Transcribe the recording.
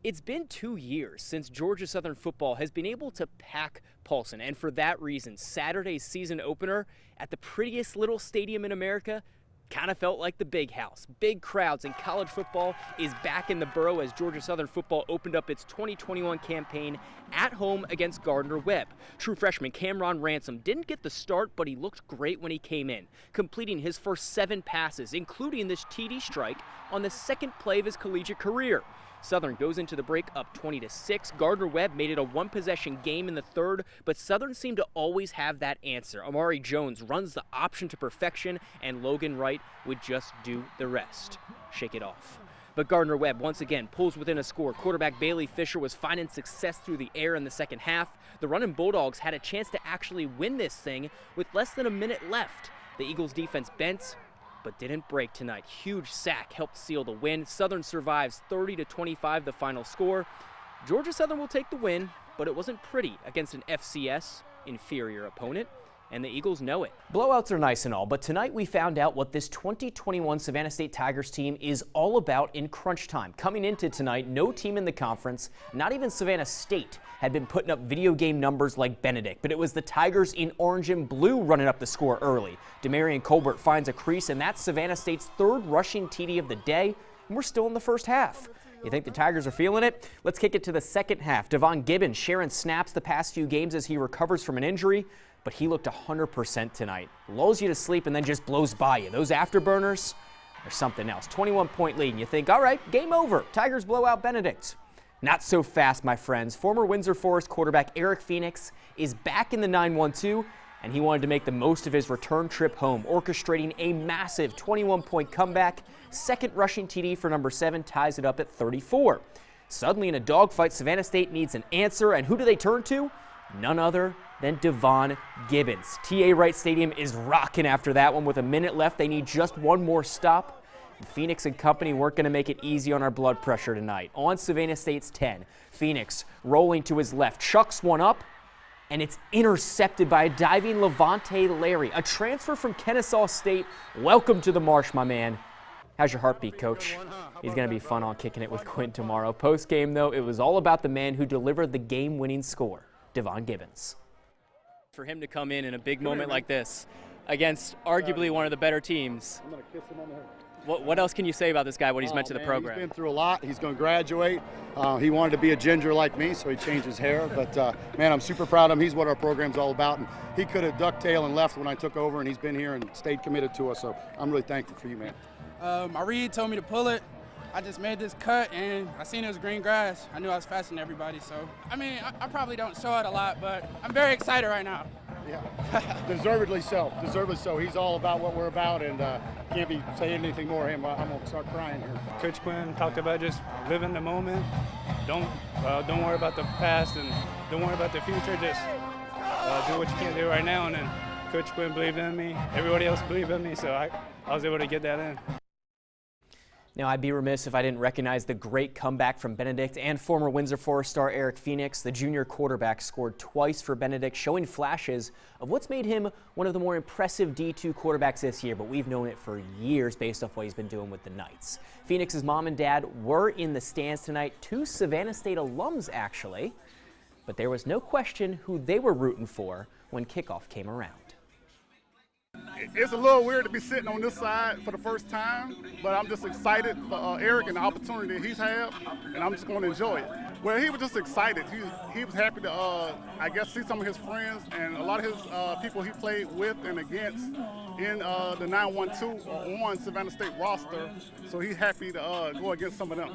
It's been 2 years since Georgia Southern football has been able to pack Paulson, and for that reason, Saturday's season opener at the prettiest little stadium in America kind of felt like the big house. Big crowds, and college football is back in the borough as Georgia Southern football opened up its 2021 campaign at home against Gardner-Webb. True freshman Cameron Ransom didn't get the start, but he looked great when he came in, completing his first 7 passes, including this TD strike on the second play of his collegiate career. Southern goes into the break up 20-6. Gardner-Webb made it a one-possession game in the third, but Southern seemed to always have that answer. Amari Jones runs the option to perfection, and Logan Wright would just do the rest. Shake it off. But Gardner-Webb once again pulls within a score. Quarterback Bailey Fisher was finding success through the air in the second half. The running Bulldogs had a chance to actually win this thing with less than a minute left. The Eagles defense bent, but didn't break tonight. Huge sack helped seal the win. Southern survives 30-25, the final score. Georgia Southern will take the win, but it wasn't pretty against an FCS inferior opponent, and the Eagles know it. Blowouts are nice and all, but tonight we found out what this 2021 Savannah State Tigers team is all about in crunch time. Coming into tonight, no team in the conference, not even Savannah State, had been putting up video game numbers like Benedict, but it was the Tigers in orange and blue running up the score early. Demarion Colbert finds a crease, and that's Savannah State's third rushing TD of the day, and we're still in the first half. You think the Tigers are feeling it? Let's kick it to the second half. Devon Gibbons sharing snaps the past few games as he recovers from an injury, but he looked 100% tonight. Lulls you to sleep and then just blows by you. Those afterburners are something else. 21-point lead, and you think, all right, game over. Tigers blow out Benedict. Not so fast, my friends. Former Windsor Forest quarterback Eric Phoenix is back in the 9-1-2, and he wanted to make the most of his return trip home, orchestrating a massive 21-point comeback. Second rushing TD for number 7 ties it up at 34. Suddenly in a dogfight, Savannah State needs an answer, and who do they turn to? None other than Devon Gibbons. TA Wright Stadium is rocking after that one. With a minute left, they need just one more stop. Phoenix and company weren't going to make it easy on our blood pressure tonight. On Savannah State's 10, Phoenix rolling to his left, chucks one up, and it's intercepted by a diving Levante Larry, a transfer from Kennesaw State. Welcome to the Marsh, my man. How's your heartbeat, Coach? He's going to be fun on Kicking It with Quinn tomorrow. Post-game, though, it was all about the man who delivered the game-winning score, Devon Gibbons. For him to come in a big moment like this against arguably one of the better teams, I'm going to kiss him on the head. What else can you say about this guy, what he's meant to the program? He's been through a lot. He's going to graduate. He wanted to be a ginger like me, so he changed his hair. But, man, I'm super proud of him. He's what our program's all about. And he could have ducked tail and left when I took over, and he's been here and stayed committed to us. So I'm really thankful for you, man. My read told me to pull it. I just made this cut, and I seen it was green grass. I knew I was faster than everybody. So, I mean, I probably don't show it a lot, but I'm very excited right now. Yeah, deservedly so. Deservedly so. He's all about what we're about, and can't be saying anything more. I'm gonna start crying here. Coach Quinn talked about just living the moment. Don't worry about the past and don't worry about the future. Just do what you can do right now. And then Coach Quinn believed in me. Everybody else believed in me, so I was able to get that in. Now, I'd be remiss if I didn't recognize the great comeback from Benedict and former Windsor Forest star Eric Phoenix. The junior quarterback scored twice for Benedict, showing flashes of what's made him one of the more impressive D2 quarterbacks this year, but we've known it for years based off what he's been doing with the Knights. Phoenix's mom and dad were in the stands tonight, 2 Savannah State alums actually, but there was no question who they were rooting for when kickoff came around. It's a little weird to be sitting on this side for the first time, but I'm just excited for Eric and the opportunity he's had, and I'm just going to enjoy it. Well, he was just excited. He was happy to, I guess, see some of his friends and a lot of his people he played with and against in the 9-1-2 on Savannah State roster, so he's happy to go against some of them.